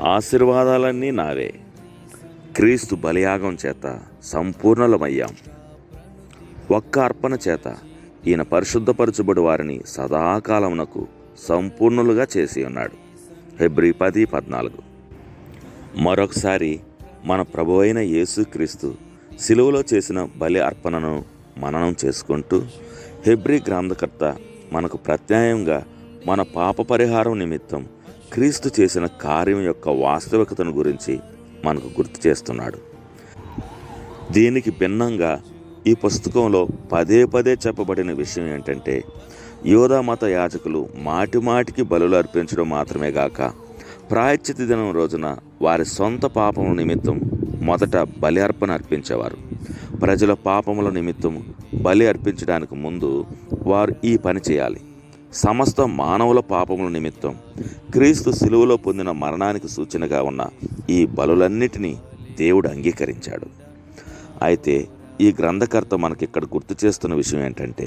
ఆశీర్వాదాలన్నీ నావే. క్రీస్తు బలియాగం చేత సంపూర్ణులమయ్యాం. ఒక్క అర్పణ చేత ఈయన పరిశుద్ధపరచుబడి వారిని సదాకాలమునకు సంపూర్ణులుగా చేసి ఉన్నాడు. హెబ్రీ 10:14. మరొకసారి మన ప్రభు అయిన యేసుక్రీస్తు సిలువలో చేసిన బలి అర్పణను మననం చేసుకుంటూ హెబ్రీ గ్రంథకర్త మనకు ప్రత్యామ్నాయంగా మన పాప పరిహారం నిమిత్తం క్రీస్తు చేసిన కార్యం యొక్క వాస్తవికతను గురించి మనకు గుర్తు చేస్తున్నాడు. దీనికి భిన్నంగా ఈ పుస్తకంలో పదే పదే చెప్పబడిన విషయం ఏంటంటే, యూదా మత యాజకులు మాటిమాటికి బలులు అర్పించడం మాత్రమే గాక ప్రాయశ్చిత్త దినం రోజున వారి సొంత పాపముల నిమిత్తం మొదట బలి అర్పణ అర్పించేవారు. ప్రజల పాపముల నిమిత్తం బలి అర్పించడానికి ముందు వారు ఈ పని చేయాలి. సమస్త మానవుల పాపముల నిమిత్తం క్రీస్తు సిలువలో పొందిన మరణానికి సూచనగా ఉన్న ఈ బలులన్నిటినీ దేవుడు అంగీకరించాడు. అయితే ఈ గ్రంథకర్త మనకిక్కడ గుర్తు చేస్తున్న విషయం ఏంటంటే,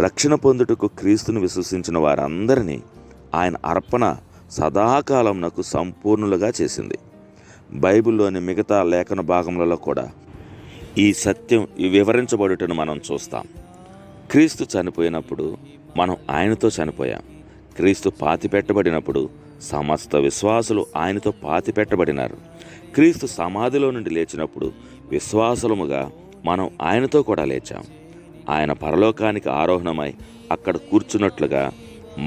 రక్షణ పొందుటకు క్రీస్తును విశ్వసించిన వారందరినీ ఆయన అర్పణ సదాకాలంనకు సంపూర్ణులుగా చేసింది. బైబిల్లోని మిగతా లేఖన భాగములలో కూడా ఈ సత్యం వివరించబడుటను మనం చూస్తాం. క్రీస్తు చనిపోయినప్పుడు మనం ఆయనతో చనిపోయాం. క్రీస్తు పాతిపెట్టబడినప్పుడు సమస్త విశ్వాసులు ఆయనతో పాతిపెట్టబడినారు. క్రీస్తు సమాధిలో నుండి లేచినప్పుడు విశ్వాసులముగా మనం ఆయనతో కూడా లేచాం. ఆయన పరలోకానికి ఆరోహణమై అక్కడ కూర్చున్నట్లుగా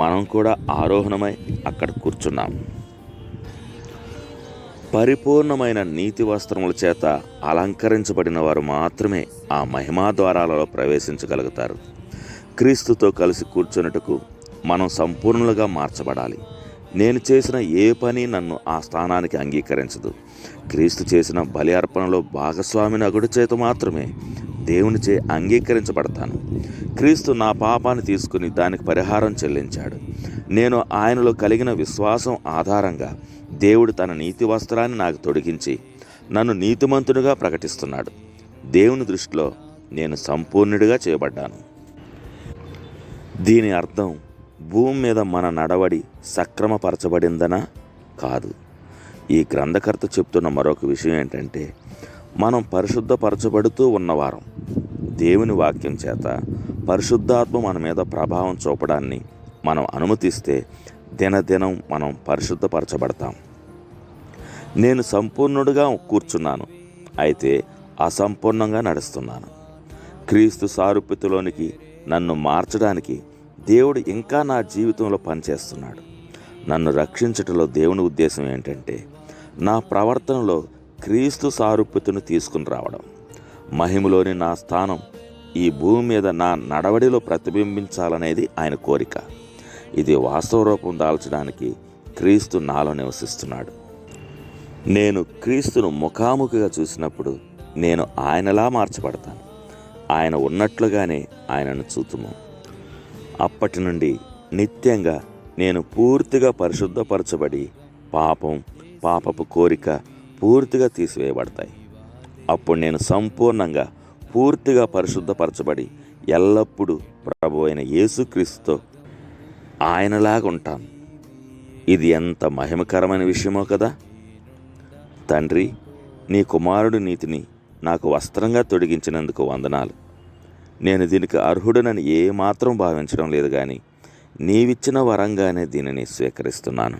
మనం కూడా ఆరోహణమై అక్కడ కూర్చున్నాం. పరిపూర్ణమైన నీతి వస్త్రముల చేత అలంకరించబడిన వారు మాత్రమే ఆ మహిమా ద్వారాలలో ప్రవేశించగలుగుతారు. క్రీస్తుతో కలిసి కూర్చున్నట్టుకు మనం సంపూర్ణులుగా మార్చబడాలి. నేను చేసిన ఏ పని నన్ను ఆ స్థానానికి అంగీకరించదు. క్రీస్తు చేసిన బలి అర్పణలో భాగస్వామిని అగుడు చేత మాత్రమే దేవునిచే అంగీకరించబడతాను. క్రీస్తు నా పాపాన్ని తీసుకుని దానికి పరిహారం చెల్లించాడు. నేను ఆయనలో కలిగిన విశ్వాసం ఆధారంగా దేవుడు తన నీతి వస్త్రాన్ని నాకు తొడిగించి నన్ను నీతిమంతుడిగా ప్రకటిస్తున్నాడు. దేవుని దృష్టిలో నేను సంపూర్ణుడిగా చేయబడ్డాను. దీని అర్థం భూమి మీద మన నడవడి సక్రమపరచబడిందనా? కాదు. ఈ గ్రంథకర్త చెప్తున్న మరొక విషయం ఏంటంటే, మనం పరిశుద్ధపరచబడుతూ ఉన్నవారం. దేవుని వాక్యం చేత పరిశుద్ధాత్మ మన మీద ప్రభావం చూపడాన్ని మనం అనుమతిస్తే దినదినం మనం పరిశుద్ధపరచబడతాం. నేను సంపూర్ణుడిగా కూర్చున్నాను, అయితే అసంపూర్ణంగా నడుస్తున్నాను. క్రీస్తు సారూప్యతలోనికి నన్ను మార్చడానికి దేవుడు ఇంకా నా జీవితంలో పనిచేస్తున్నాడు. నన్ను రక్షించటంలో దేవుని ఉద్దేశం ఏంటంటే, నా ప్రవర్తనలో క్రీస్తు సారూప్యతను తీసుకుని రావడం. మహిమలోని నా స్థానం ఈ భూమి మీద నా నడవడిలో ప్రతిబింబించాలనేది ఆయన కోరిక. ఇది వాస్తవ రూపం దాల్చడానికి క్రీస్తు నాలో నివసిస్తున్నాడు. నేను క్రీస్తును ముఖాముఖిగా చూసినప్పుడు నేను ఆయనలా మార్చబడతాను. ఆయన ఉన్నట్లుగానే ఆయనను చూతుము. అప్పటి నుండి నిత్యంగా నేను పూర్తిగా పరిశుద్ధపరచబడి పాపపు కోరిక పూర్తిగా తీసివేయబడతాయి. అప్పుడు నేను సంపూర్ణంగా పూర్తిగా పరిశుద్ధపరచబడి ఎల్లప్పుడూ ప్రభు అయిన యేసుక్రీస్తుతో ఆయనలాగా ఉంటాను. ఇది ఎంత మహిమకరమైన విషయమో కదా. తండ్రి, నీ కుమారుడి నీతిని నాకు వస్త్రంగా తొడిగించినందుకు వందనాలు. నేను దీనికి అర్హుడనని ఏమాత్రం భావించడం లేదు, కానీ నీవిచ్చిన వరంగానే దీనిని స్వీకరిస్తున్నాను.